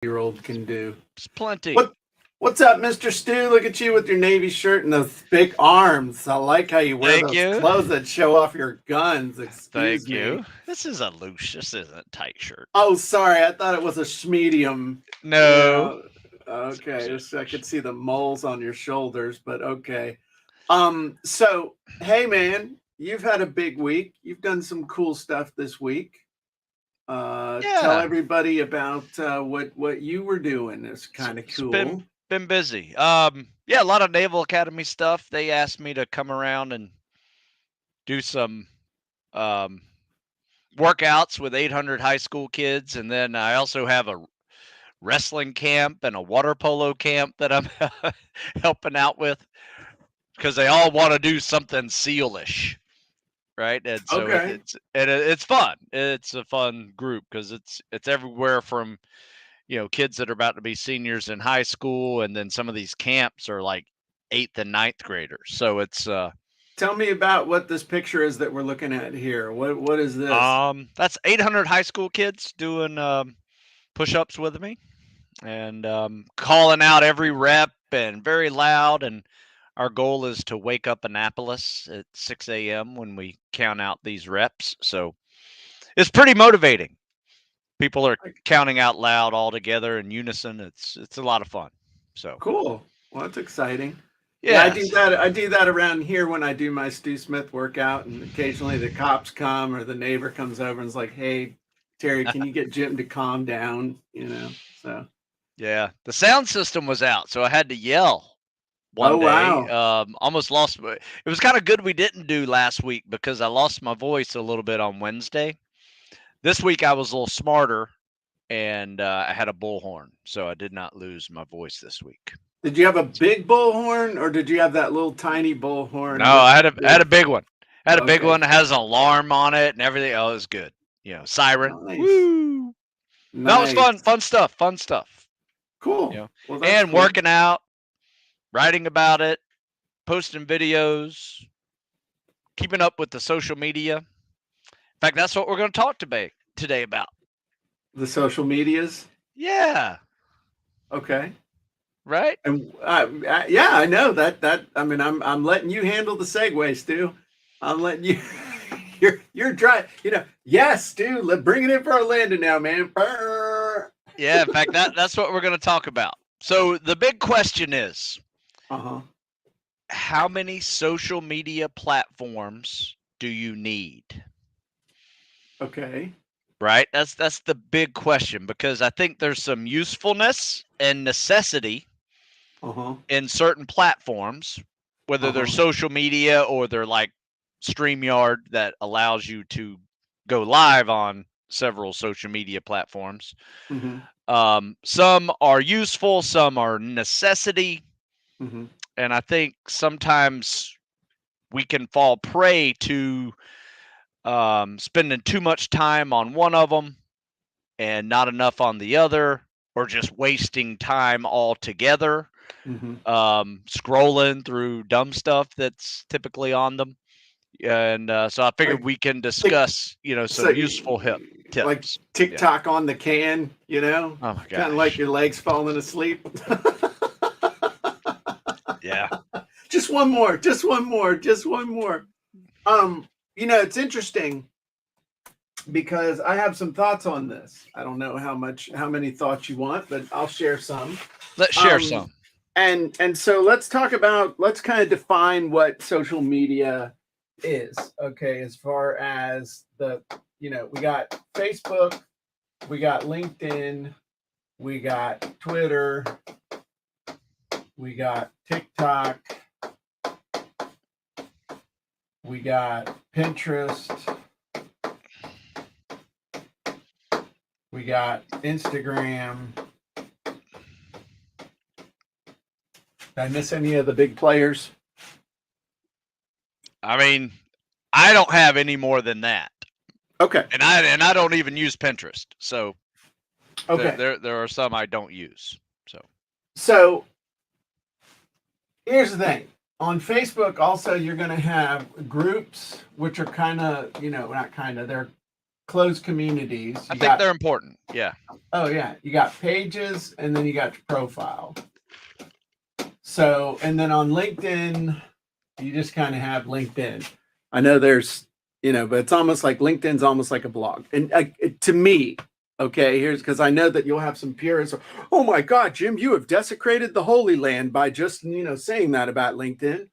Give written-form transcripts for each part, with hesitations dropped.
year-old can do. It's plenty. What What's up, Mr. Stu? Look at you with your Navy shirt and those thick arms. I like how you wear Thank those you. clothes that show off your guns. Excuse Thank me. you. This is a loose. This isn't a tight shirt. Oh, sorry. I thought it was a medium. No. Yeah. Okay. It's I could see the moles on your shoulders, but okay. So hey man, you've had a big week. You've done some cool stuff this week. Tell Yeah. everybody about what you were doing. It's kind of It's cool. been busy. Yeah, a lot of Naval Academy stuff. They asked me to come around and do some um workouts with 800 high school kids, and then I also have a wrestling camp and a water polo camp that I'm helping out with because they all want to do something sealish, right? And so Okay. it's fun. It's a fun group because it's everywhere from kids that are about to be seniors in high school, and then some of these camps are like eighth and ninth graders. So it's Tell me about what this picture is that we're looking at here. What is this? that's 800 high school kids doing push-ups with me and calling out every rep and very loud. And our goal is to wake up Annapolis at 6 a.m. when we count out these reps. So it's pretty motivating. People are counting out loud all together in unison. It's a lot of fun. So Cool. Well, that's exciting. Yeah, I yeah, do that. I do that around here when I do my Stu Smith workout, and occasionally the cops come or the neighbor comes over and is like, "Hey, Terry, can you get Jim to calm down?" So. yeah. The sound system was out, so I had to yell Oh one day. wow. Almost lost. It was kind of good we didn't do last week because I lost my voice a little bit on Wednesday. This week I was a little smarter and I had a bullhorn, so I did not lose my voice this week. Did you have a big bullhorn or did you have that little tiny bullhorn No, with I had the? a big one. I had a big Okay. one that has an alarm on it and everything. Oh, it was good. Siren. Nice. Woo! No, it was fun. Nice. Fun stuff. Fun stuff. You Cool. know, Well, that's and cool. working out, writing about it, posting videos, keeping up with the social media. In fact, that's what we're going to talk today about. The social medias. Yeah. Okay. Right. And yeah, I know that. I mean, I'm letting you handle the segue, Stu. I'm letting you. You're dry. Yes, Stu. Bring it in for Orlando now, man. Yeah. In fact, that's what we're going to talk about. So the big question is, Uh huh. how many social media platforms do you need? Okay. Right? That's the big question because I think there's some usefulness and necessity Uh huh. in certain platforms, whether Uh they're huh. social media or they're like StreamYard that allows you to go live on several social media platforms. Mm-hmm. Some are useful, some are necessity, Mm-hmm. and I think sometimes we can fall prey to spending too much time on one of them and not enough on the other, or just wasting time altogether, Mm-hmm. scrolling through dumb stuff that's typically on them. And so I figured Like, we can tick, discuss, so some useful like tips. Yeah. TikTok on the can. Oh my Kind of like gosh. your legs falling asleep. Yeah. Just one more. Just one more. Just one more. It's interesting because I have some thoughts on this. I don't know how many thoughts you want, but I'll share some. Let's share Um, some. and so let's kind of define what social media is. Okay, as far as we got Facebook, we got LinkedIn, we got Twitter, we got TikTok, we got Pinterest, we got Instagram. Did I miss any of the big players? I mean, I don't have any more than that. Okay. And I don't even use Pinterest. So Okay. there are some I don't use. So here's the thing. On Facebook, also, you're going to have groups, which are kind of, not kind of, they're closed communities. I think they're important. Yeah. Oh yeah, you got pages, and then you got your profile. So, and then on LinkedIn, you just kind of have LinkedIn. I know there's, but it's almost like LinkedIn's almost like a blog. And to me, okay, here's because I know that you'll have some purists. Oh my God, Jim, you have desecrated the Holy Land by just saying that about LinkedIn.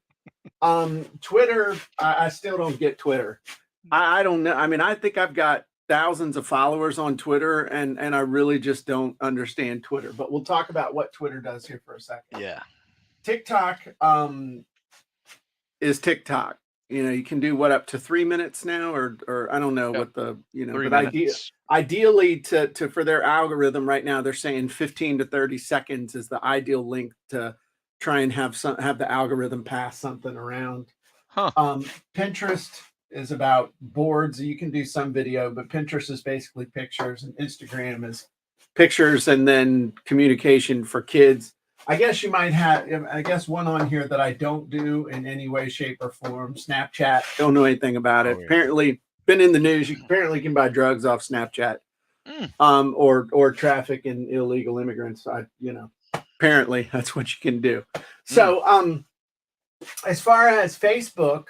Twitter, I still don't get Twitter. I don't know. I mean, I think I've got thousands of followers on Twitter, and I really just don't understand Twitter. But we'll talk about what Twitter does here for a second. Yeah. TikTok is TikTok. You can do what, up to 3 minutes now, or I don't know what the 3 but minutes. ideally to for their algorithm right now, they're saying 15 to 30 seconds is the ideal length to try and have the algorithm pass something around. Huh. Pinterest is about boards. You can do some video, but Pinterest is basically pictures, and Instagram is pictures and then communication for kids. I guess you might have, one on here that I don't do in any way, shape, or form. Snapchat, don't know anything about it. Oh, yeah. Apparently, been in the news. You apparently can buy drugs off Snapchat, or traffic in illegal immigrants. Apparently that's what you can do. So, as far as Facebook,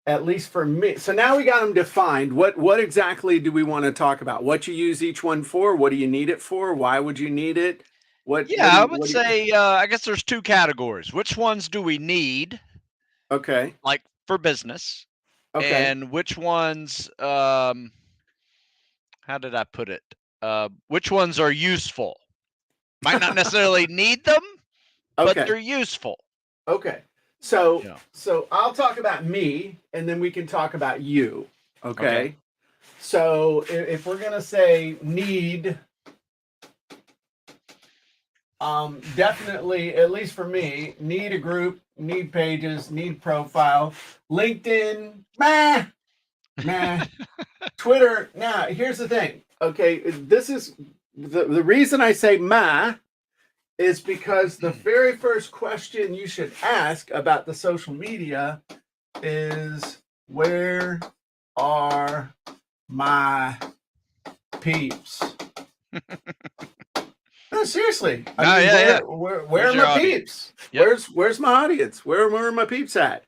at least for me, so now we got them defined. What exactly do we want to talk about? What you use each one for? What do you need it for? Why would you need it? I would say, I guess there's two categories. Which ones do we need? Okay. Like for business. Okay. And which ones, how did I put it? Which ones are useful? Might not necessarily need them, but they're useful. Okay. So I'll talk about me, and then we can talk about you. Okay. So if we're going to say need, definitely, at least for me, need a group, need pages, need profile. LinkedIn, meh. Twitter, now here's the thing. Okay, this is the reason I say meh is because the very first question you should ask about the social media is, where are my peeps? No, seriously. Where are my peeps? Yep. Where's my audience? Where are my peeps at?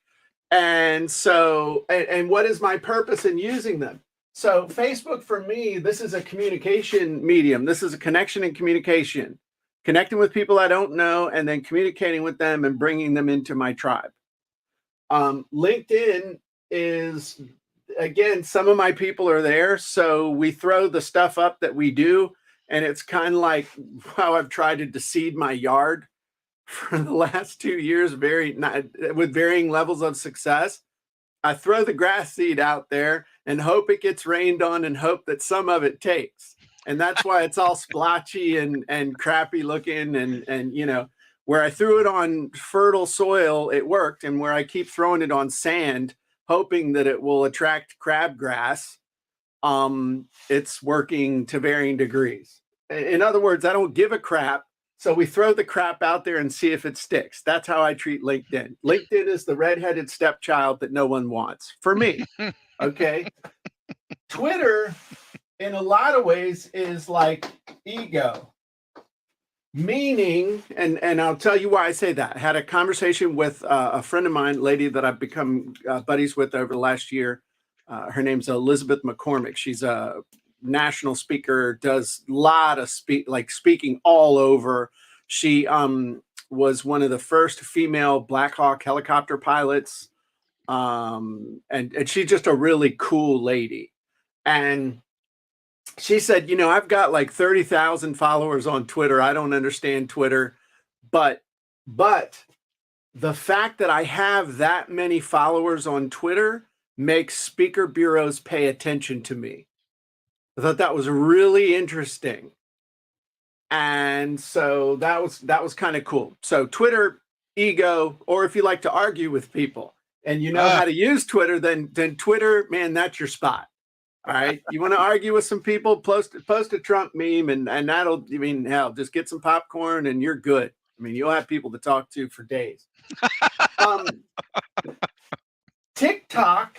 And so, and what is my purpose in using them? So Facebook, for me, this is a communication medium. This is a connection and communication, connecting with people I don't know, and then communicating with them and bringing them into my tribe. LinkedIn is, again, some of my people are there. So we throw the stuff up that we do. And it's kind of like how I've tried to deseed my yard for the last 2 years, with varying levels of success. I throw the grass seed out there and hope it gets rained on, and hope that some of it takes. And that's why it's all splotchy and crappy looking. And where I threw it on fertile soil, it worked. And where I keep throwing it on sand, hoping that it will attract crabgrass, it's working to varying degrees. In other words, I don't give a crap. So we throw the crap out there and see if it sticks. That's how I treat LinkedIn. LinkedIn is the redheaded stepchild that no one wants, for me. Okay. Twitter, in a lot of ways, is like ego. Meaning, and I'll tell you why I say that. I had a conversation with a friend of mine, lady that I've become buddies with over the last year. Her name's Elizabeth McCormick. She's a national speaker, does a lot of speaking all over. She was one of the first female Black Hawk helicopter pilots. And she's just a really cool lady. And she said, I've got like 30,000 followers on Twitter. I don't understand Twitter, but the fact that I have that many followers on Twitter makes speaker bureaus pay attention to me. I thought that was really interesting. And so that was kind of cool. So Twitter, ego, or if you like to argue with people and you know how to use Twitter, then Twitter, man, that's your spot. All right. You want to argue with some people, post a Trump meme, and that'll, hell, just get some popcorn and you're good. You'll have people to talk to for days. TikTok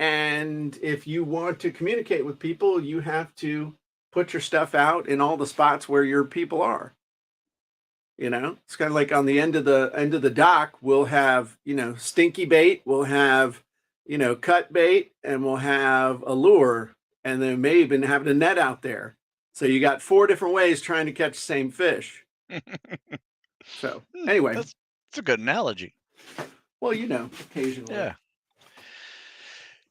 And if you want to communicate with people, you have to put your stuff out in all the spots where your people are. It's kind of like on the end of the dock, we'll have, stinky bait, we'll have, cut bait, and we'll have a lure, and then may even have a net out there. So you got 4 different ways trying to catch the same fish. So anyway, that's a good analogy. well, occasionally. Yeah.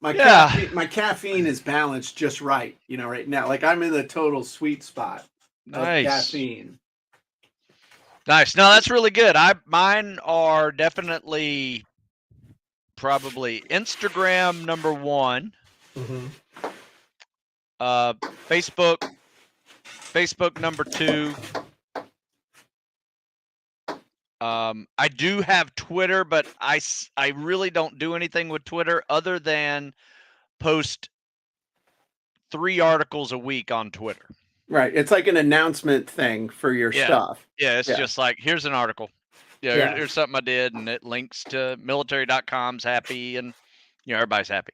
My caffeine is balanced just right, right now. Like I'm in the total sweet spot of Nice. caffeine. Nice. No, that's really good. Mine are definitely probably Instagram number 1. Facebook number 2. I do have Twitter, but I really don't do anything with Twitter other than post 3 articles a week on Twitter. Right. It's like an announcement thing for your stuff. Yeah, it's just like, here's an article. Here's something I did, and it links to military.com's happy, and everybody's happy.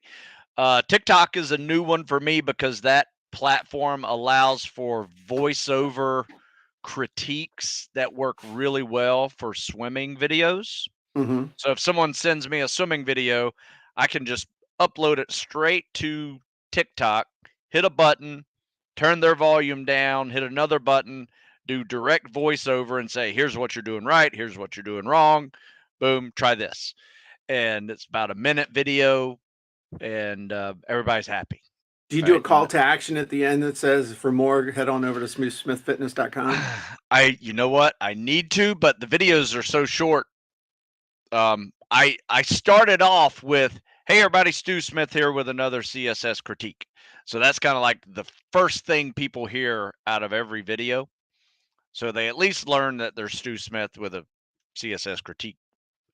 TikTok is a new one for me because that platform allows for voiceover critiques that work really well for swimming videos. So if someone sends me a swimming video, I can just upload it straight to TikTok, hit a button, turn their volume down, hit another button, do direct voiceover and say, here's what you're doing right, here's what you're doing wrong. Boom, try this. And it's about a minute video, and everybody's happy. Do you do a call to action at the end that says, for more, head on over to smoothfitness.com? You know what? I need to, but the videos are so short. I started off with, hey, everybody, Stu Smith here with another CSS critique. So that's kind of like the first thing people hear out of every video. So they at least learn that there's Stu Smith with a CSS critique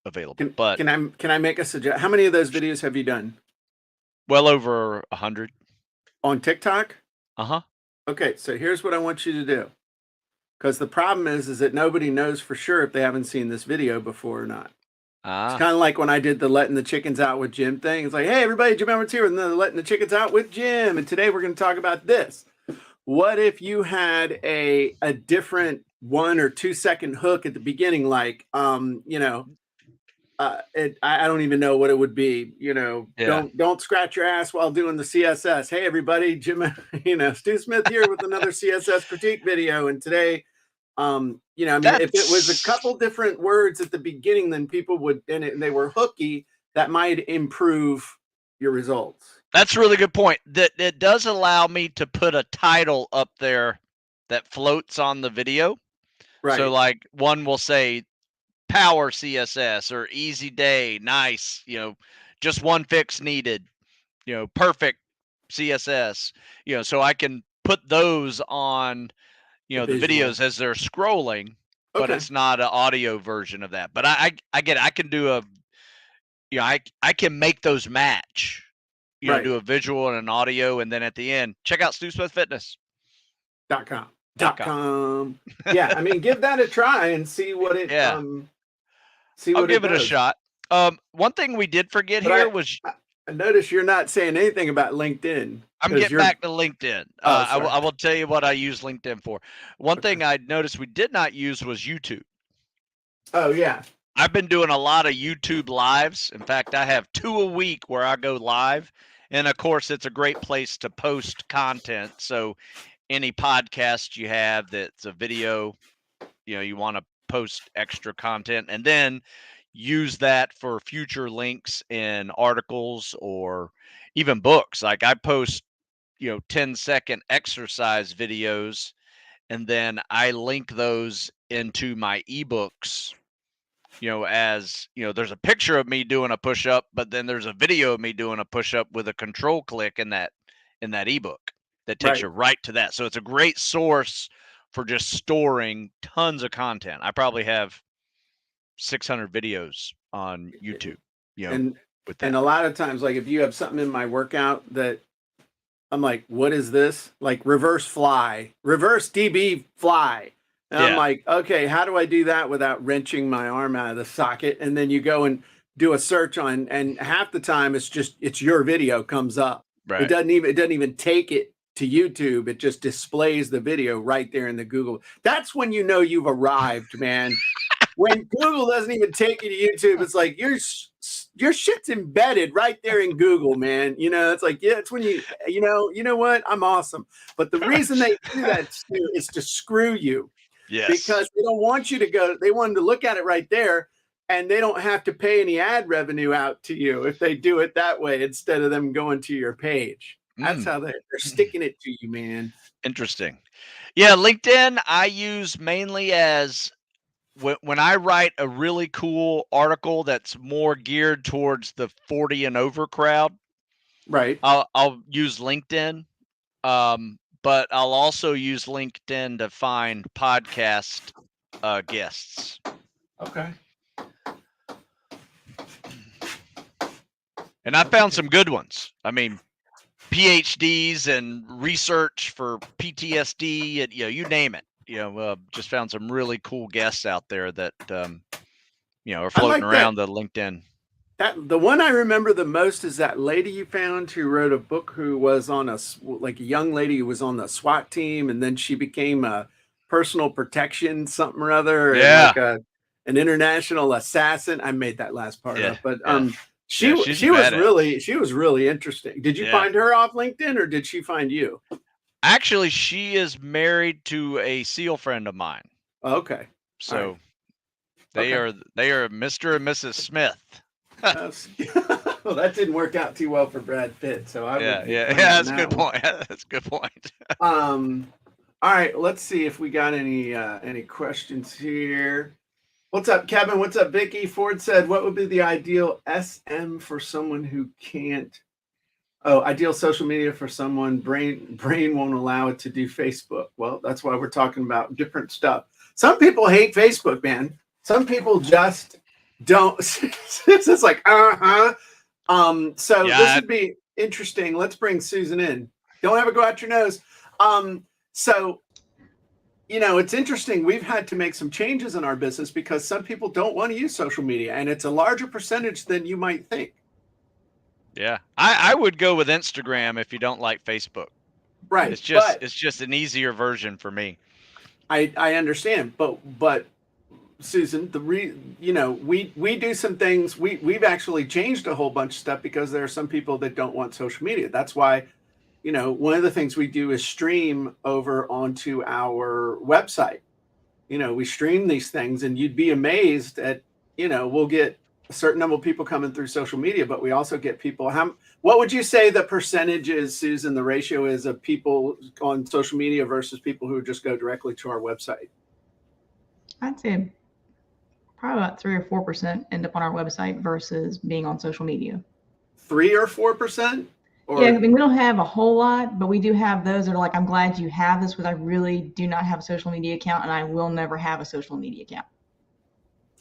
available. Can I make a suggestion? How many of those videos have you done? Well over 100. On TikTok? Uh-huh. Okay, so here's what I want you to do. Because the problem is that nobody knows for sure if they haven't seen this video before or not. It's kind of like when I did the letting the chickens out with Jim thing. It's like, hey, everybody, Jim Edwards here with the letting the chickens out with Jim. And today we're going to talk about this. What if you had a different 1 or 2 second hook at the beginning, like, I don't even know what it would be. Don't scratch your ass while doing the CSS. Hey, everybody, Jim, Stu Smith here with another CSS critique video. And today, if it was a couple different words at the beginning, then people would, and they were hooky, that might improve your results. That's a really good point. That it does allow me to put a title up there that floats on the video. Right. So like one will say power CSS or easy day, nice, just one fix needed, perfect CSS, so I can put those on, the videos as they're scrolling, but it's not an audio version of that. But I get it. I can do I can make those match, do a visual and an audio, and then at the end, check out StuSmithFitness.com. Yeah, I mean, give that a try and see what it. I'll give it a shot. One thing we did forget was. I notice you're not saying anything about LinkedIn. I'm getting back to LinkedIn. I will tell you what I use LinkedIn for. One thing I noticed we did not use was YouTube. Oh, yeah. I've been doing a lot of YouTube lives. In fact, I have 2 a week where I go live. And of course, it's a great place to post content. So any podcast you have that's a video, you want to post extra content, and then use that for future links in articles or even books. Like I post, 10-second exercise videos, and then I link those into my ebooks, as, there's a picture of me doing a push-up, but then there's a video of me doing a push-up with a control click in that ebook that takes you right to that. So it's a great source for just storing tons of content. I probably have 600 videos on YouTube, and a lot of times, like if you have something in my workout that I'm like, what is this? Like reverse DB fly. And I'm like, okay, how do I do that without wrenching my arm out of the socket? And then you go and do a search on, and half the time it's your video comes up. Right. It doesn't even take it to YouTube. It just displays the video right there in the Google. That's when you know you've arrived, man. When Google doesn't even take you to YouTube, it's like your shit's embedded right there in Google, man. You know, it's like, yeah, it's when you know what? I'm awesome. But the reason they do that is to screw you. Yes. Because they don't want you to go, they want to look at it right there, and they don't have to pay any ad revenue out to you if they do it that way instead of them going to your page. That's how they're sticking it to you, man. Interesting. Yeah, LinkedIn I use mainly as when I write a really cool article that's more geared towards the 40 and over crowd. Right. I'll use LinkedIn. But I'll also use LinkedIn to find podcast guests. Okay. And I found some good ones. I mean, PhDs and research for PTSD, and you name it. Just found some really cool guests out there that are floating around the LinkedIn. The one I remember the most is that lady you found who wrote a book, who was on a young lady who was on the SWAT team, and then she became a personal protection something or other, yeah, and like an international assassin. I made that last part up, but she was really interesting. Did you find her off LinkedIn, or did she find you? Actually, she is married to a SEAL friend of mine. Okay, so they are Mr. and Mrs. Smith. Well, that didn't work out too well for Brad Pitt, so that's a good point. That's a good point. All right, let's see if we got any questions here. What's up, Kevin? What's up, Vicky? Ford said, what would be the ideal SM for someone who can't? Oh, ideal social media for someone brain won't allow it to do Facebook. Well, that's why we're talking about different stuff. Some people hate Facebook, man. Some people just don't. It's like so this would be interesting. Let's bring Susan in. Don't have it go out your nose. So it's interesting. We've had to make some changes in our business because some people don't want to use social media, and it's a larger percentage than you might think. Yeah, I would go with Instagram if you don't like Facebook. Right. It's just an easier version for me. I understand, but Susan, we do some things. We've actually changed a whole bunch of stuff because there are some people that don't want social media. That's why, one of the things we do is stream over onto our website. We stream these things, and you'd be amazed at, we'll get a certain number of people coming through social media, but we also get people. What would you say the percentage is, Susan, the ratio is of people on social media versus people who just go directly to our website? I'd say probably about 3 or 4% end up on our website versus being on social media. 3 or 4%? Yeah, I mean, we don't have a whole lot, but we do have those that are like, I'm glad you have this, because I really do not have a social media account, and I will never have a social media account.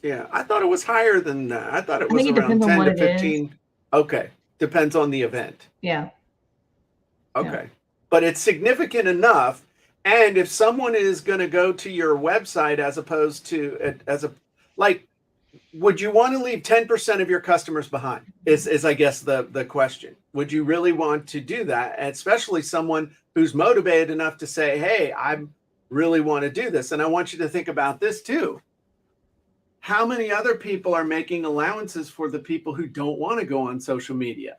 Yeah, I thought it was higher than that. I thought it was around 10 to 15. Okay, depends on the event. Yeah. Okay, yeah. But it's significant enough. And if someone is going to go to your website as opposed to would you want to leave 10% of your customers behind? Is I guess the question. Would you really want to do that? And especially someone who's motivated enough to say, hey, I really want to do this. And I want you to think about this too. How many other people are making allowances for the people who don't want to go on social media?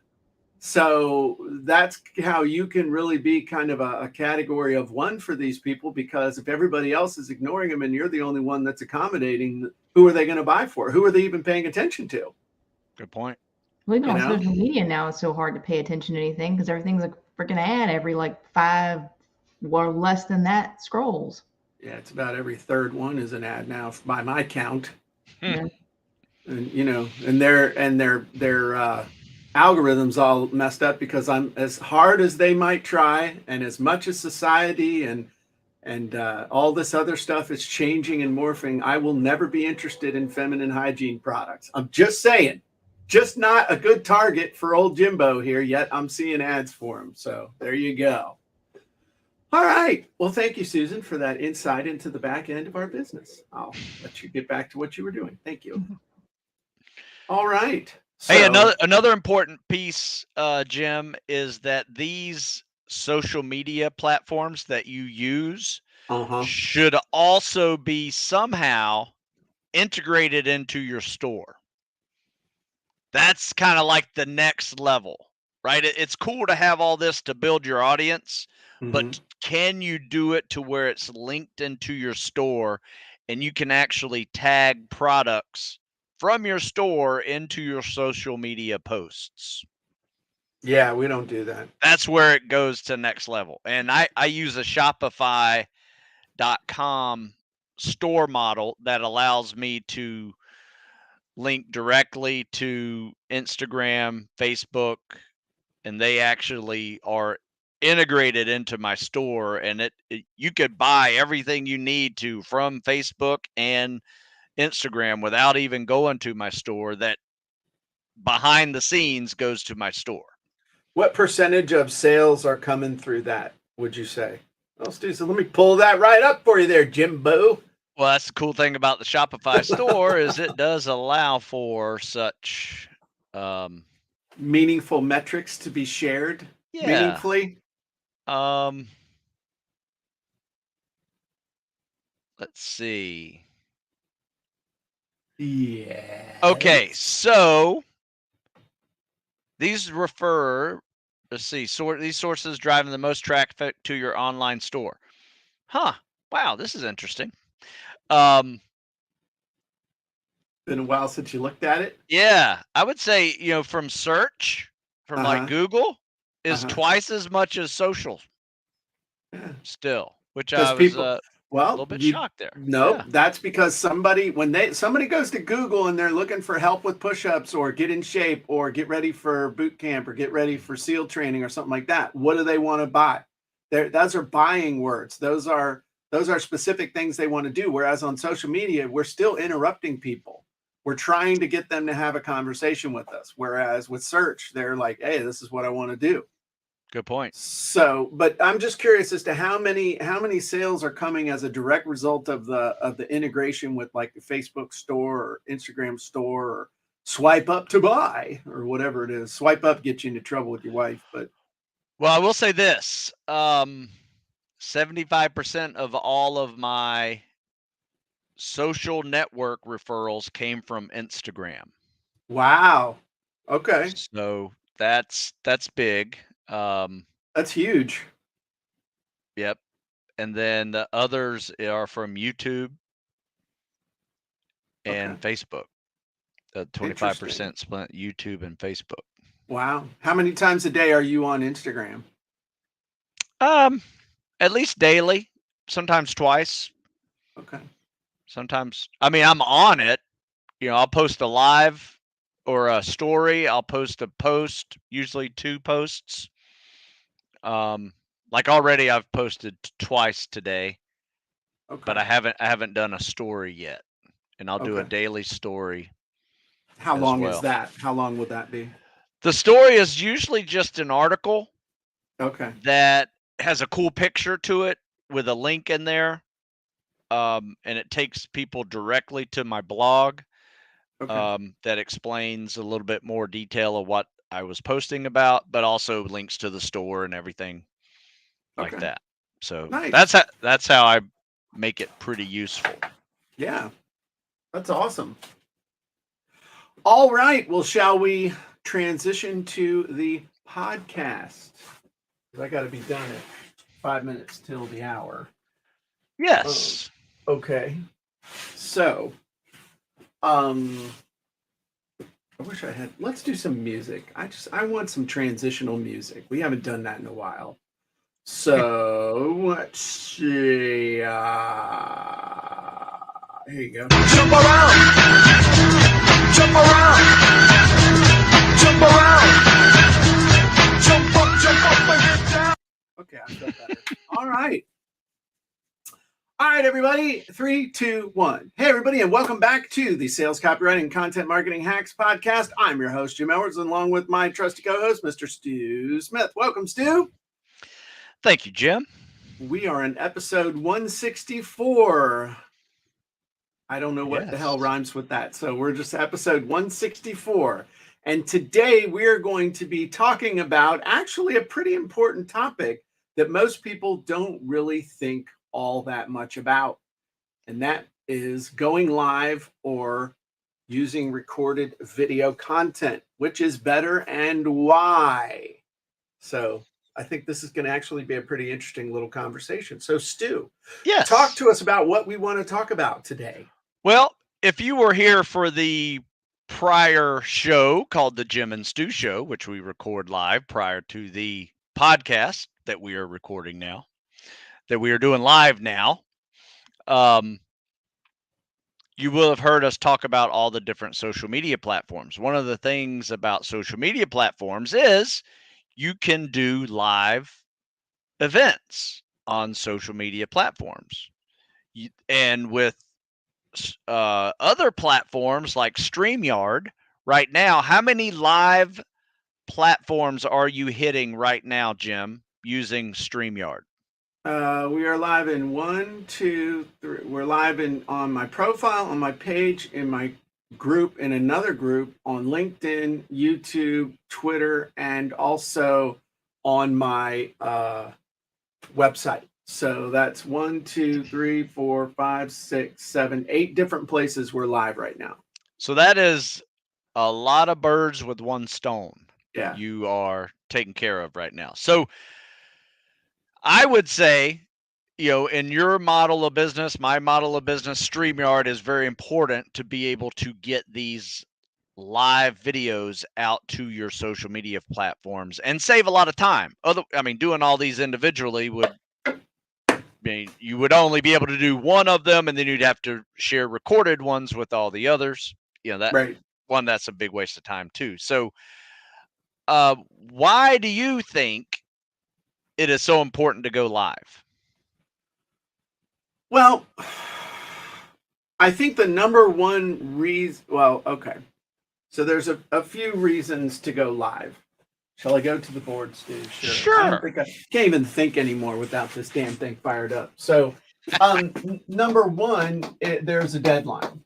So that's how you can really be kind of a category of one for these people, because if everybody else is ignoring them and you're the only one that's accommodating, who are they going to buy for? Who are they even paying attention to? Good point. Well, even on social media now, it's so hard to pay attention to anything because everything's a freaking ad every 5 or less than that scrolls. Yeah, it's about every third one is an ad now by my count. Yeah. And their algorithms all messed up because I'm as hard as they might try, and as much as society and all this other stuff is changing and morphing, I will never be interested in feminine hygiene products. I'm just saying, just not a good target for old Jimbo here yet. I'm seeing ads for him. So there you go. All right. Well, thank you, Susan, for that insight into the back end of our business. I'll let you get back to what you were doing. Thank you. All right. Hey, So, another important piece, Jim, is that these social media platforms that you use uh-huh. should also be somehow integrated into your store. That's kind of like the next level, right? It's cool to have all this to build your audience, Mhm. but can you do it to where it's linked into your store and you can actually tag products from your store into your social media posts? Yeah, we don't do that. That's where it goes to next level. And I use a Shopify.com store model that allows me to link directly to Instagram, Facebook, and they actually are integrated into my store. And you could buy everything you need to from Facebook and Instagram without even going to my store. That behind the scenes goes to my store. What percentage of sales are coming through that, would you say? Well, Stu, so let me pull that right up for you there, Jimbo. Well, that's the cool thing about the Shopify store is it does allow for such, Meaningful metrics to be shared yeah. meaningfully. Let's see. Yeah. Okay, so these refer. Let's see. These sources driving the most traffic to your online store. Huh. Wow, this is interesting. Been a while since you looked at it. Yeah, I would say, from search, from like Uh-huh. Google, is Uh-huh. twice as much as social Yeah. still, which Because I was people, a well, little bit you shocked there. no, Yeah. that's because somebody goes to Google and they're looking for help with push-ups or get in shape or get ready for boot camp or get ready for SEAL training or something like that. What do they want to buy? Those are buying words. Those are specific things they want to do. Whereas on social media, we're still interrupting people. We're trying to get them to have a conversation with us. Whereas with search, they're like, "Hey, this is what I want to do." Good point. So, but I'm just curious as to how many sales are coming as a direct result of the integration with like the Facebook store or Instagram store or swipe up to buy or whatever it is. Swipe up gets you into trouble with your wife, but Well, I will say this. 75% of all of my social network referrals came from Instagram. wow. Okay. So that's big. That's huge. Yep. And then the others are from YouTube Okay. and Facebook. The Interesting. 25% split YouTube and Facebook. Wow. How many times a day are you on Instagram? Um, at least daily, sometimes twice. Okay. Sometimes, I mean, I'm on it. I'll post a live or a story. I'll post a post, usually 2 posts. Like already I've posted twice today, but Okay. I haven't done a story yet. And I'll do a Okay. daily story How as long is well. that? How long would that be? The story is usually just an article Okay. that has a cool picture to it with a link in there. And it takes people directly to my blog Okay. that explains a little bit more detail of what I was posting about, but also links to the store and everything like Okay. that. So Nice. that's how I make it pretty useful. Yeah. That's awesome. All right. Well, shall we transition to the podcast? 'Cause I got to be done at 5 minutes till the hour. Yes. Okay. So, I wish I had. Let's do some music. I want some transitional music. We haven't done that in a while. So let's see. Here you go. Jump around, jump around, jump around, jump up and get down. Okay, I felt better. All right. All right, everybody. 3, 2, 1. Hey, everybody, and welcome back to the Sales Copywriting and Content Marketing Hacks podcast. I'm your host, Jim Edwards, along with my trusty co-host, Mr. Stu Smith. Welcome, Stu. Thank you, Jim. We are in episode 164. I don't know what the Yes. hell rhymes with that. So we're just episode 164. And today we're going to be talking about actually a pretty important topic that most people don't really think all that much about. And that is going live or using recorded video content, which is better and why. So I think this is going to actually be a pretty interesting little conversation. So Stu, Yes. talk to us about what we want to talk about today. Well, if you were here for the prior show called the Jim and Stu Show, which we record live prior to the podcast that we are recording now, that we are doing live now, you will have heard us talk about all the different social media platforms. One of the things about social media platforms is you can do live events on social media platforms. And with other platforms like StreamYard right now, how many live platforms are you hitting right now, Jim, using StreamYard? We are live in 1, 2, 3. We're live on my profile, on my page, in my group, in another group, on LinkedIn, YouTube, Twitter, and also on my website. So that's 1, 2, 3, 4, 5, 6, 7, 8 different places we're live right now. So that is a lot of birds with one stone. Yeah. You are taken care of right now. So I would say, in your model of business, my model of business, StreamYard is very important to be able to get these live videos out to your social media platforms and save a lot of time. Doing all these individually you would only be able to do one of them, and then you'd have to share recorded ones with all the others. Right. That's a big waste of time too. So why do you think it is so important to go live? Well, I think the number one reason, okay. So there's a few reasons to go live. Shall I go to the board, Stu? Sure. I can't even think anymore without this damn thing fired up. So number one, there's a deadline.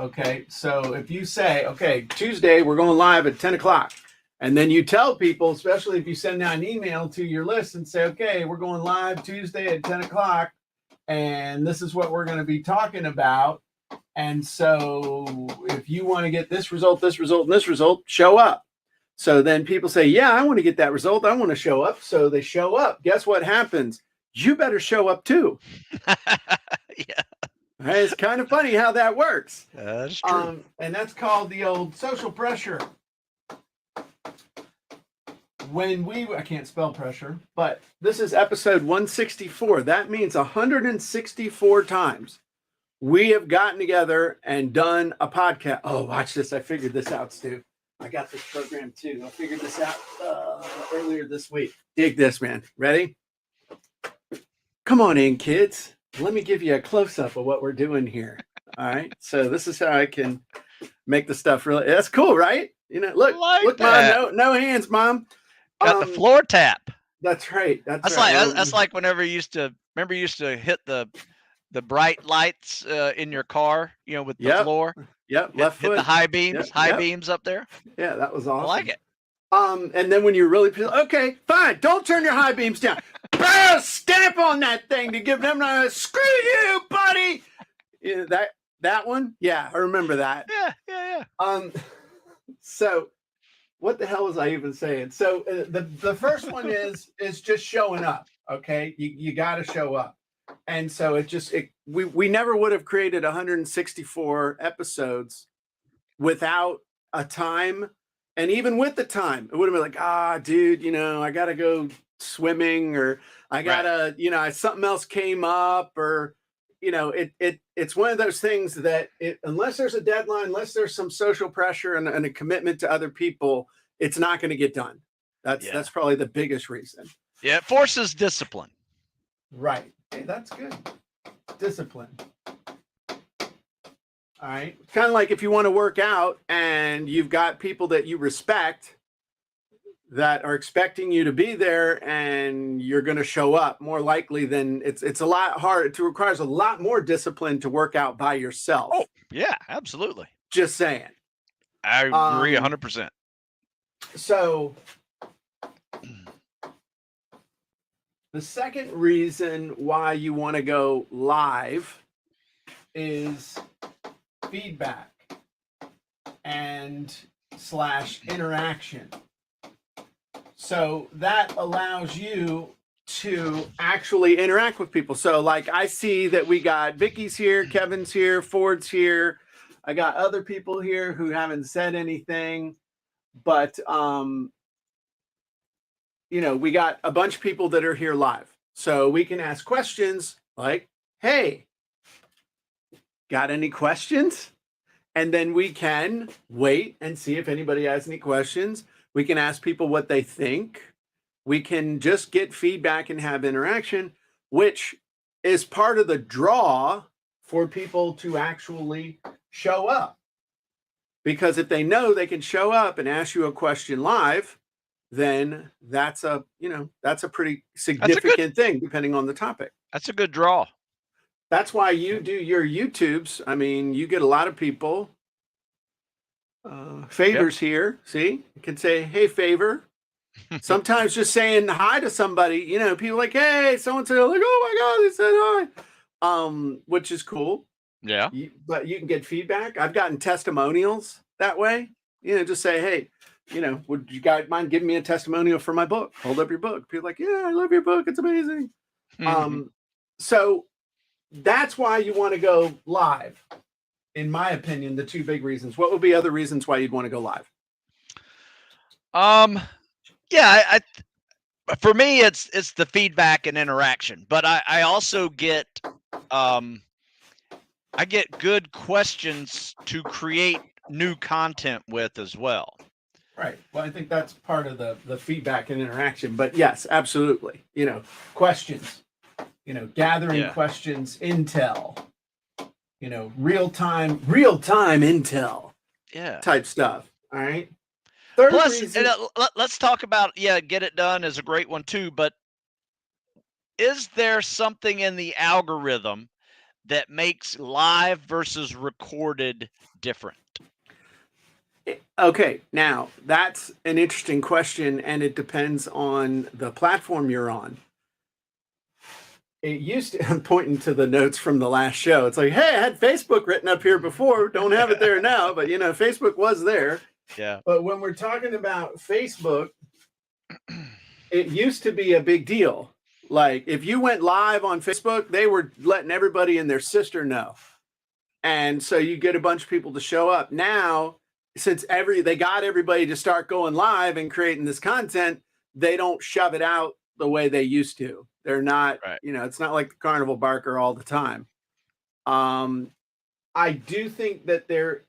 Okay, so if you say, okay, Tuesday, we're going live at 10 o'clock. And then you tell people, especially if you send out an email to your list and say, okay, we're going live Tuesday at 10 o'clock. And this is what we're going to be talking about. And so if you want to get this result, and this result, show up. So then people say, yeah, I want to get that result. I want to show up. So they show up. Guess what happens? You better show up too. Yeah. It's kind of funny how that works. That's true. And that's called the old social pressure. I can't spell pressure, but this is episode 164. That means 164 times we have gotten together and done a podcast. Oh, watch this. I figured this out, Stu. I got this program too. I figured this out earlier this week. Dig this, man. Ready? Come on in, kids. Let me give you a close-up of what we're doing here. All right. So this is how I can make the stuff really. That's cool, right? Look, Mom. No hands, Mom. Got the floor tap. That's right. That's right. That's like whenever you used to hit the bright lights in your car, with the floor. Yep. Left foot. Hit the high beams. Beams up there. Yeah, that was awesome. I like it. And then when you really feel, okay, fine, don't turn your high beams down. Stamp on that thing to give them a screw you, buddy. That one. Yeah, I remember that. Yeah. So what the hell was I even saying? So the first one is just showing up. Okay, you got to show up, and so we never would have created 164 episodes without a time, and even with the time, it would have been like, dude, I gotta go swimming, or I gotta, something else came up, or it's one of those things that unless there's a deadline, unless there's some social pressure and a commitment to other people, it's not going to get done. That's probably the biggest reason. Yeah, it forces discipline. Right. Hey, that's good. Discipline. All right. Kind of like if you want to work out and you've got people that you respect, that are expecting you to be there, and you're going to show up more likely than it's a lot harder. It requires a lot more discipline to work out by yourself. Oh, yeah, absolutely. Just saying. I agree 100%. So the second reason why you want to go live is feedback and / interaction. So that allows you to actually interact with people. So like I see that we got Vicky's here, Kevin's here, Ford's here. I got other people here who haven't said anything, but we got a bunch of people that are here live. So we can ask questions like, hey, got any questions? And then we can wait and see if anybody has any questions. We can ask people what they think. We can just get feedback and have interaction, which is part of the draw for people to actually show up. Because if they know they can show up and ask you a question live, then that's a pretty significant thing depending on the topic. That's a good draw. That's why you do your YouTubes. I mean, you get a lot of people. Favor's here. See, you can say, hey, Favor. Sometimes just saying hi to somebody, people like, hey, so-and-so, like, oh my God, they said hi. Which is cool. Yeah. But you can get feedback. I've gotten testimonials that way. Just say, hey, would you guys mind giving me a testimonial for my book? Hold up your book. People are like, yeah, I love your book. It's amazing. So that's why you want to go live. In my opinion, the two big reasons. What would be other reasons why you'd want to go live? Yeah, for me, it's the feedback and interaction, but I also get I get good questions to create new content with as well. Right. Well, I think that's part of the feedback and interaction. But yes, absolutely. Questions. Gathering questions, intel. Real-time intel. Yeah. Type stuff. All right. Third Plus, reason, let's talk about get it done is a great one too. But is there something in the algorithm that makes live versus recorded different? Okay, now that's an interesting question, and it depends on the platform you're on. It used to, I'm pointing to the notes from the last show. It's like, hey, I had Facebook written up here before. Don't have it there now, but Facebook was there. Yeah. But when we're talking about Facebook, it used to be a big deal. Like if you went live on Facebook, they were letting everybody and their sister know. And so you get a bunch of people to show up. Now, since they got everybody to start going live and creating this content, they don't shove it out the way they used to. They're not, right. It's not like the carnival barker all the time. I do think that there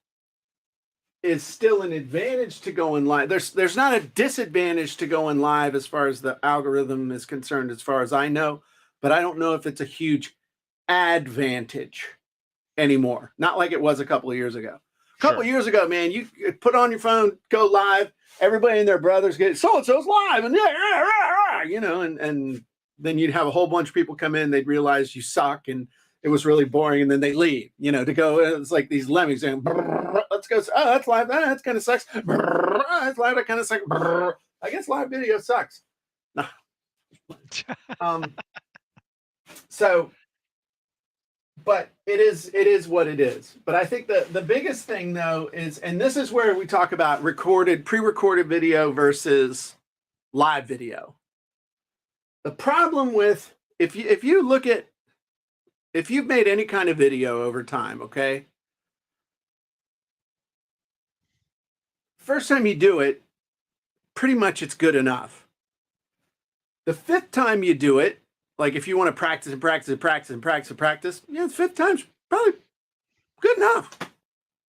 is still an advantage to going live. There's not a disadvantage to going live as far as the algorithm is concerned, as far as I know, but I don't know if it's a huge advantage anymore. Not like it was a couple of years ago. A couple of years ago, man, you put on your phone, go live, everybody and their brothers get so-and-so's live, and and then you'd have a whole bunch of people come in, they'd realize you suck and it was really boring, and then they leave, to go. It's like these lemmings saying, let's go. Oh, that's live. That kind of sucks. That's live. That kind of sucks. I guess live video sucks. No. So, but it is what it is. But I think the biggest thing though is, and this is where we talk about pre-recorded video versus live video. The problem with, if you look at, if you've made any kind of video over time, okay, first time you do it, pretty much it's good enough. The fifth time you do it, like if you want to practice, the fifth time's probably good enough.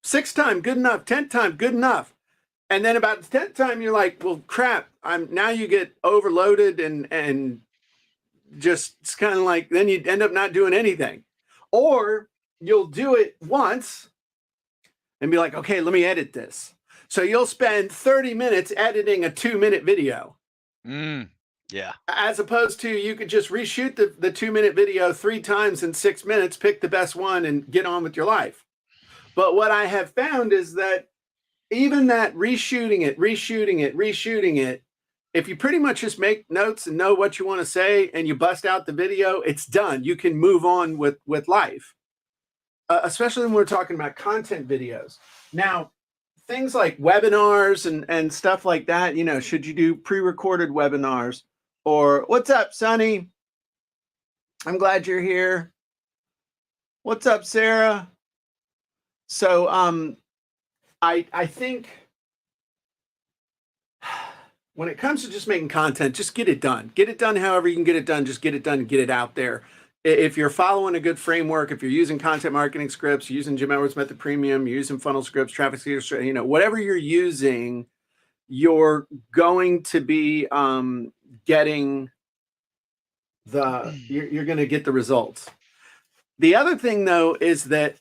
Sixth time, good enough. 10th time, good enough. And then about the 10th time, you're like, well, crap, now you get overloaded and just, it's kind of like, then you end up not doing anything. Or you'll do it once and be like, okay, let me edit this. So you'll spend 30 minutes editing a 2-minute video, Yeah. as opposed to you could just reshoot the 2-minute video 3 times in 6 minutes, pick the best one, and get on with your life. But what I have found is that even that reshooting it, if you pretty much just make notes and know what you want to say and you bust out the video, it's done. You can move on with life, especially when we're talking about content videos. Now, things like webinars and stuff like that, you know, should you do pre-recorded webinars? Or what's up, Sonny? I'm glad you're here. What's up, Sarah? So I think when it comes to just making content, just get it done. Get it done however you can get it done. Just get it done and get it out there. If you're following a good framework, if you're using content marketing scripts, using Jim Edwards Method Premium, you're using funnel scripts, traffic scripts, you know, whatever you're using, you're going to be getting you're going to get the results. The other thing though is that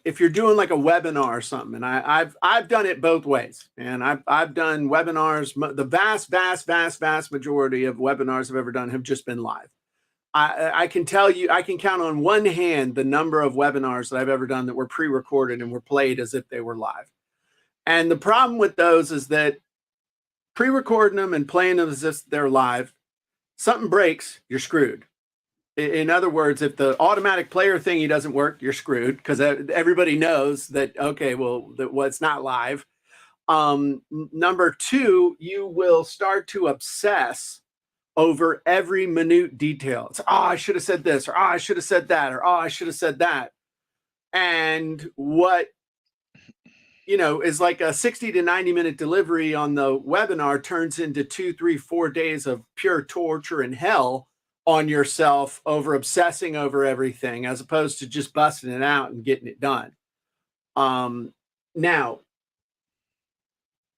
if you're doing like a webinar or something, and I've done it both ways, and I've done webinars. The vast majority of webinars I've ever done have just been live. I can tell you, I can count on one hand the number of webinars that I've ever done that were pre-recorded and were played as if they were live. And the problem with those is that pre-recording them and playing them as if they're live, something breaks, you're screwed. In other words, if the automatic player thingy doesn't work, you're screwed, because everybody knows that, okay, well, it's not live. Number two, you will start to obsess over every minute detail. It's, oh, I should have said this, or oh, I should have said that, or oh, I should have said that. And what, you know, is like a 60 to 90 minute delivery on the webinar turns into 2, 3, 4 days of pure torture and hell on yourself over obsessing over everything, as opposed to just busting it out and getting it done. Now,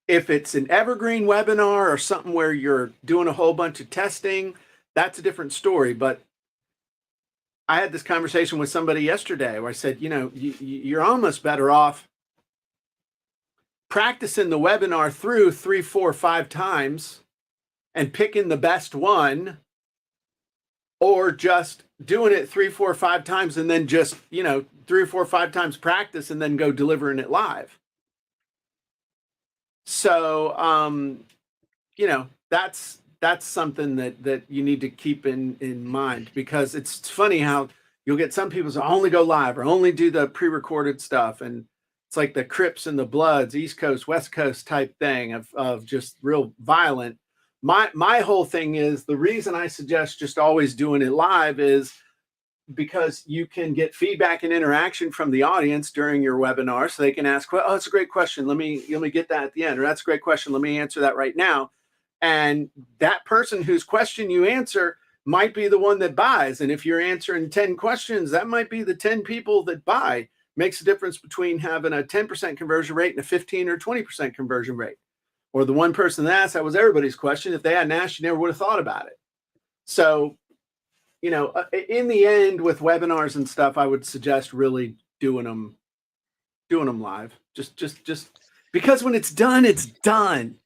if it's an evergreen webinar or something where you're doing a whole bunch of testing, that's a different story. But I had this conversation with somebody yesterday where I said, you know, you're almost better off practicing the webinar through 3, 4, 5 times and picking the best one, or just doing it 3, 4, 5 times and then just, you know, 3 or 4 or 5 times practice and then go delivering it live. So, you know, that's something that you need to keep in mind, because it's funny how you'll get some people say only go live or only do the pre-recorded stuff. And it's like the Crips and the Bloods, East Coast, West Coast type thing of just real violent. My whole thing is, the reason I suggest just always doing it live is because you can get feedback and interaction from the audience during your webinar, so they can ask, well, oh, that's a great question. Let me get that at the end, or that's a great question. Let me answer that right now. And that person whose question you answer might be the one that buys. And if you're answering 10 questions, that might be the 10 people that buy. Makes a difference between having a 10% conversion rate and a 15 or 20% conversion rate. Or the one person that asked, that was everybody's question. If they hadn't asked, you never would have thought about it. So, you know, in the end, with webinars and stuff, I would suggest really doing them live. Just because when it's done, it's done.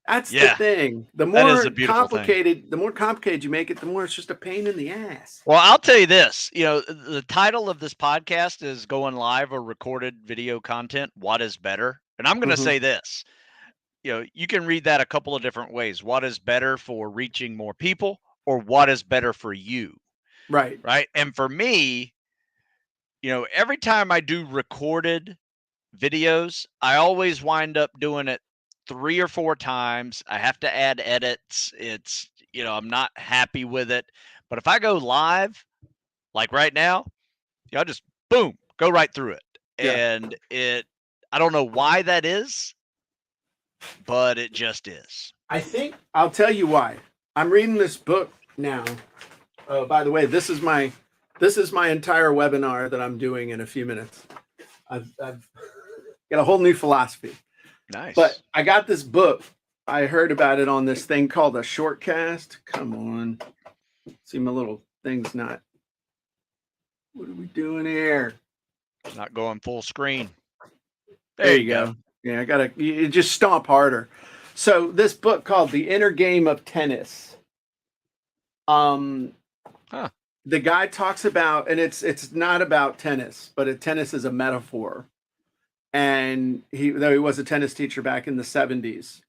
That's the thing. The more complicated, the more complicated you make it, the more it's just a pain in the ass. Well, I'll tell you this, you know, the title of this podcast is Going Live or Recorded Video Content, What is Better? And I'm going to say this, you know, you can read that a couple of different ways. What is better for reaching more people, or what is better for you? Right. Right. And for me, you know, every time I do recorded videos, I always wind up doing it 3 or 4 times. I have to add edits. It's, you know, I'm not happy with it. But if I go live, like right now, you know, just boom, go right through it. Yeah. And I don't know why that is, but it just is. I think I'll tell you why. I'm reading this book now. Oh, by the way, this is my entire webinar that I'm doing in a few minutes. I've got a whole new philosophy. Nice. But I got this book. I heard about it on this thing called a Shortcast. Come on. See, my little thing's not. What are we doing here? Not going full screen. There you go. Yeah, you just stomp harder. So this book called The Inner Game of Tennis. The guy talks about, and it's not about tennis, but tennis is a metaphor. And though he was a tennis teacher back in the 70s.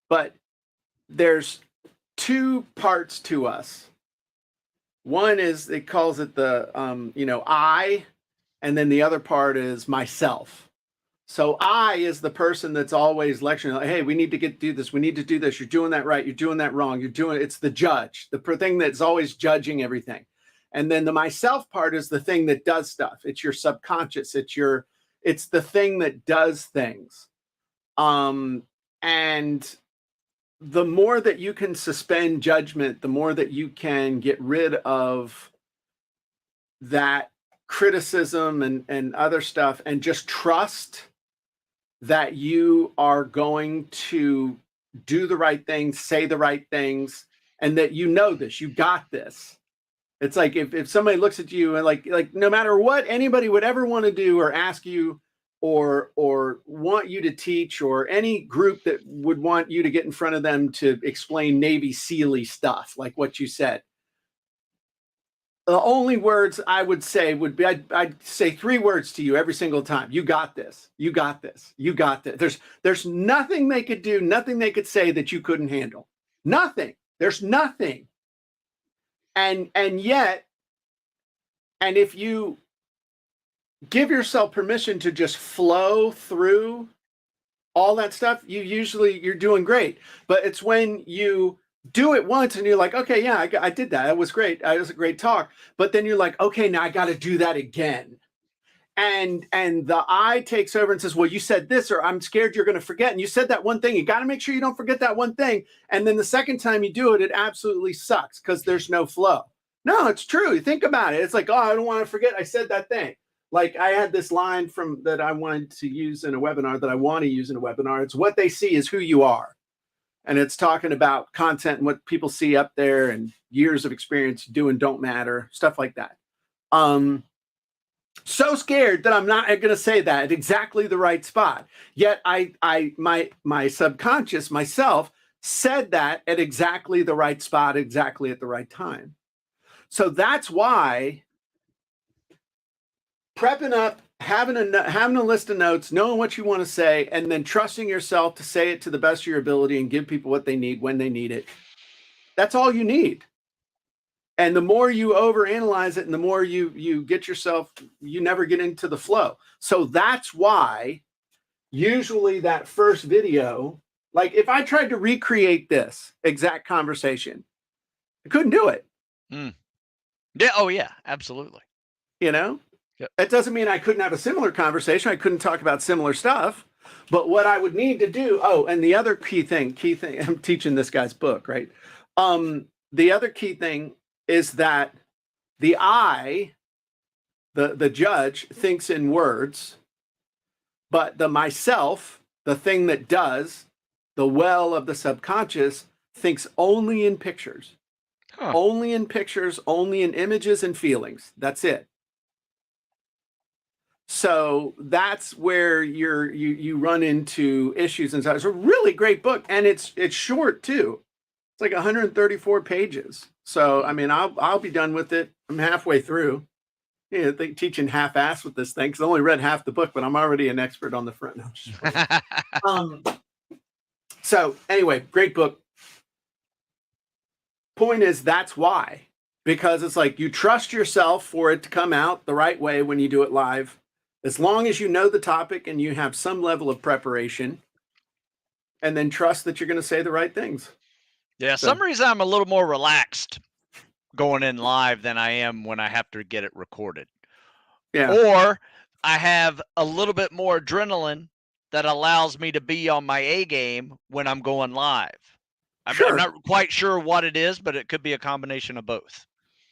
But there's two parts to us. One is, it calls it the I, and then the other part is myself. So I is the person that's always lecturing, like, hey, we need to do this. We need to do this. You're doing that right. You're doing that wrong. It's the judge, the thing that's always judging everything. And then the myself part is the thing that does stuff. It's your subconscious. It's the thing that does things. And the more that you can suspend judgment, the more that you can get rid of that criticism and other stuff, and just trust that you are going to do the right things, say the right things, and that you got this. It's like if somebody looks at you and like no matter what anybody would ever want to do or ask you or want you to teach, or any group that would want you to get in front of them to explain Navy SEAL-y stuff, like what you said, the only words I would say would be, I'd say 3 words to you every single time. You got this. You got this. You got this. There's nothing they could do, nothing they could say that you couldn't handle. Nothing. There's nothing. And yet, and if you give yourself permission to just flow through all that stuff, you're doing great. But it's when you do it once and you're like, okay, yeah, I did that. It was great. It was a great talk. But then you're like, okay, now I got to do that again. And the I takes over and says, well, you said this, or I'm scared you're going to forget. And you said that one thing. You got to make sure you don't forget that one thing. And then the second time you do it, it absolutely sucks because there's no flow. No, it's true. You think about it. It's like, oh, I don't want to forget I said that thing. Like I had this line that I wanted to use in a webinar, that I want to use in a webinar. It's what they see is who you are. And it's talking about content and what people see up there, and years of experience doing don't matter, stuff like that. So scared that I'm not going to say that at exactly the right spot. Yet my subconscious, myself, said that at exactly the right spot, exactly at the right time. So that's why prepping up, having a list of notes, knowing what you want to say, and then trusting yourself to say it to the best of your ability and give people what they need when they need it. That's all you need. And the more you overanalyze it and the more you get yourself, you never get into the flow. So that's why usually that first video, like if I tried to recreate this exact conversation, I couldn't do it. Yeah. Oh yeah, absolutely. You know? Yep. That doesn't mean I couldn't have a similar conversation. I couldn't talk about similar stuff. But what I would need to do, and the other key thing, I'm teaching this guy's book, right? The other key thing is that the I, the judge, thinks in words, but the myself, the thing that does, the well of the subconscious, thinks only in pictures. Only in pictures, only in images and feelings. That's it. So that's where you run into issues and stuff. It's a really great book, and it's short too. It's like 134 pages. So I mean, I'll be done with it. I'm halfway through. Yeah, teaching half-ass with this thing because I only read half the book, but I'm already an expert on the front. So anyway, great book. Point is, that's why, because it's like you trust yourself for it to come out the right way when you do it live. As long as you know the topic and you have some level of preparation, and then trust that you're going to say the right things. Yeah, some reason I'm a little more relaxed going in live than I am when I have to get it recorded. Yeah. Or I have a little bit more adrenaline that allows me to be on my A game when I'm going live. I'm not quite sure what it is, but it could be a combination of both.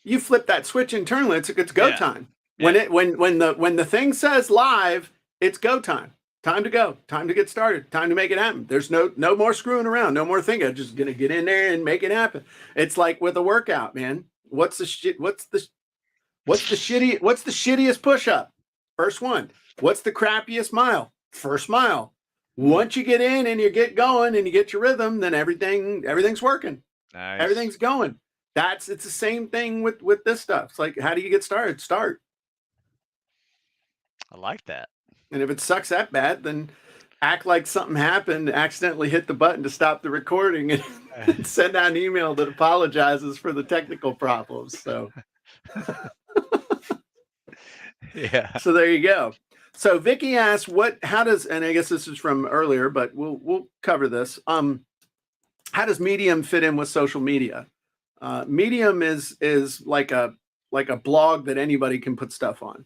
You flip that switch internally, it's go time. When the thing says live, it's go time. Time to go. Time to get started. Time to make it happen. There's no more screwing around. No more thinking. I'm just gonna get in there and make it happen. It's like with a workout, man. What's the shittiest push-up? First one. What's the crappiest mile? First mile. Once you get in and you get going and you get your rhythm, then everything's working. Nice. Everything's going. It's the same thing with this stuff. It's like, how do you get started? Start. I like that. And if it sucks that bad, then act like something happened, accidentally hit the button to stop the recording, and send out an email that apologizes for the technical problems. So Yeah. so there you go. So Vicky asked, how does, and I guess this is from earlier, but we'll cover this. How does Medium fit in with social media? Medium is like a blog that anybody can put stuff on.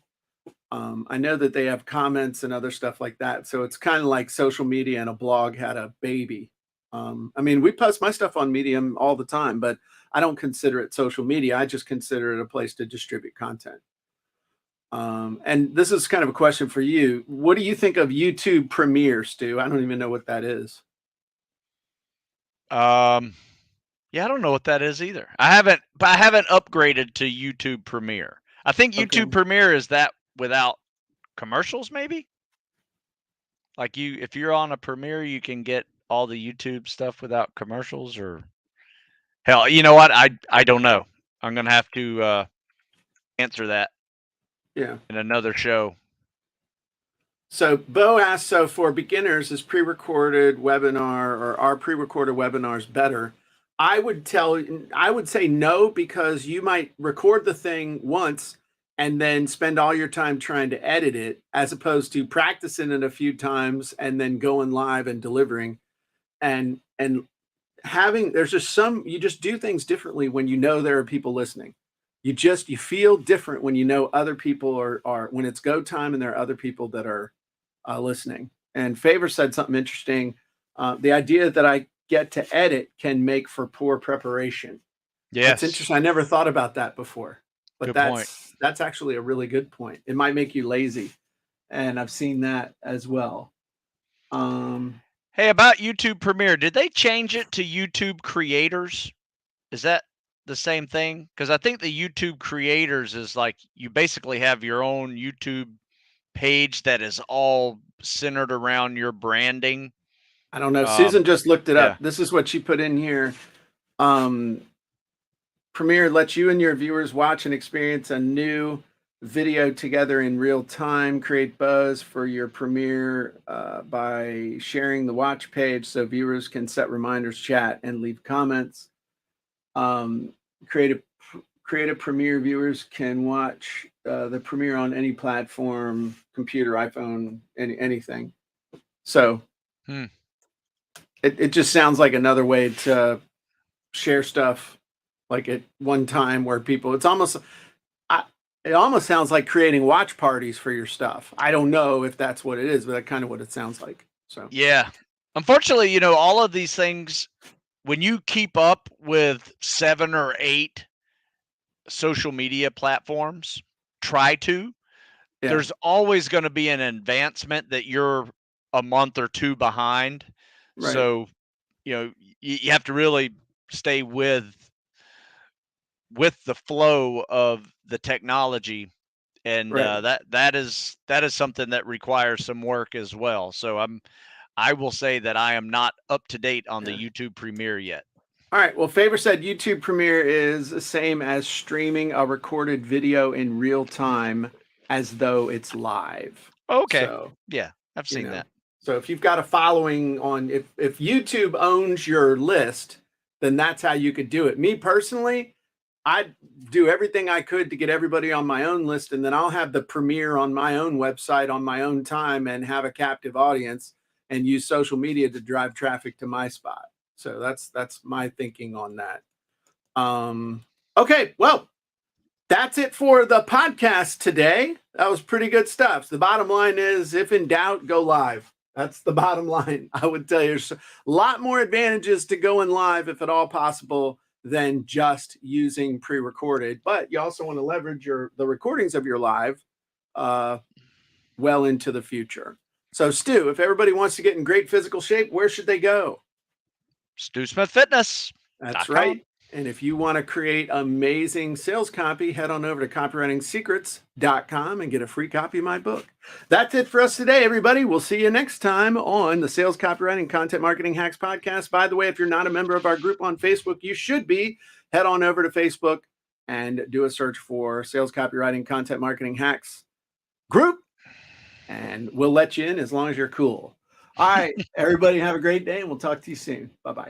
I know that they have comments and other stuff like that. So it's kind of like social media and a blog had a baby. I mean, we post my stuff on Medium all the time, but I don't consider it social media. I just consider it a place to distribute content. And this is kind of a question for you. What do you think of YouTube Premiere, Stu? I don't even know what that is. Yeah, I don't know what that is either. I haven't upgraded to YouTube Premiere. I think YouTube Okay. Premiere is that without commercials, maybe. Like if you're on a Premiere, you can get all the YouTube stuff without commercials, or hell, you know what? I don't know. I'm gonna have to answer that Yeah. in another show. So Bo asked, so for beginners, is pre-recorded webinar or are pre-recorded webinars better? I would say no, because you might record the thing once and then spend all your time trying to edit it, as opposed to practicing it a few times and then going live and delivering. And there's just you just do things differently when you know there are people listening. You feel different when you know other people are when it's go time and there are other people that are listening. And Favor said something interesting. The idea that I get to edit can make for poor preparation. Yes. That's interesting. I never thought about that before, but Good point. that's actually a really good point. It might make you lazy, and I've seen that as well. Hey, about YouTube Premiere, did they change it to YouTube Creators? Is that the same thing? Because I think the YouTube Creators is like you basically have your own YouTube page that is all centered around your branding. I don't know. Susan just looked it up. yeah. This is what she put in here. Premiere lets you and your viewers watch and experience a new video together in real time. Create buzz for your Premiere by sharing the watch page so viewers can set reminders, chat, and leave comments. Create a Premiere viewers can watch the Premiere on any platform, computer, iPhone, anything. So it just sounds like another way to share stuff, like at one time where people, it almost sounds like creating watch parties for your stuff. I don't know if that's what it is, but that's kind of what it sounds like. So yeah, unfortunately, all of these things, when you keep up with 7 or 8 social media platforms, there's always going to be an advancement that you're a month or 2 behind. Right. So, you have to really stay with the flow of the technology, and Right. that is something that requires some work as well. So I will say that I am not up to date on the YouTube Premiere yet. All right. Well, Favor said YouTube Premiere is the same as streaming a recorded video in real time as though it's live. Okay. So, yeah, I've seen that. So if you've got a following on, if YouTube owns your list, then that's how you could do it. Me personally, I'd do everything I could to get everybody on my own list, and then I'll have the Premiere on my own website on my own time and have a captive audience and use social media to drive traffic to my spot. So that's my thinking on that. Okay, well, that's it for the podcast today. That was pretty good stuff. The bottom line is, if in doubt, go live. That's the bottom line. I would tell you there's a lot more advantages to going live, if at all possible, than just using pre-recorded. But you also want to leverage the recordings of your live well into the future. So Stu, if everybody wants to get in great physical shape, where should they go? Stu Smith Fitness. That's right. And if you want to create amazing sales copy, head on over to copywritingsecrets.com and get a free copy of my book. That's it for us today, everybody. We'll see you next time on the Sales Copywriting Content Marketing Hacks podcast. By the way, if you're not a member of our group on Facebook, you should be. Head on over to Facebook and do a search for Sales Copywriting Content Marketing Hacks group, and we'll let you in as long as you're cool. All right, everybody, have a great day, and we'll talk to you soon. Bye-bye.